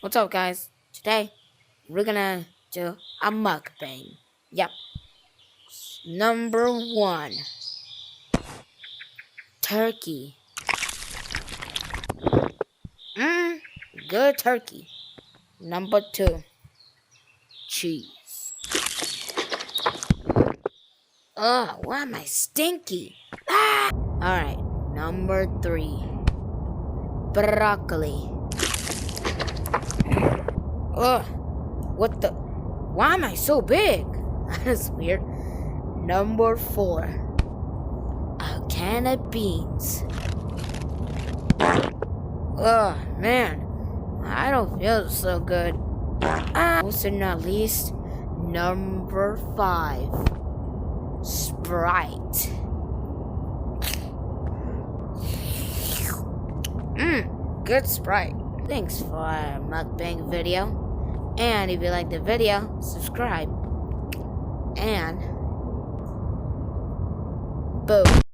What's up, guys? Today we're gonna do a mukbang. Yep. Number one, turkey. Mmm, good turkey. Number two, cheese. Ugh, why am I stinky? Ah! Alright, number three, broccoli. Ugh, what the? Why am I so big? That's weird. Number four, a can of beans. Ugh, man, I don't feel so good. Most and not least, number five, Sprite. Good Sprite. Thanks for our mukbang video. And if you like the video, subscribe. And boom.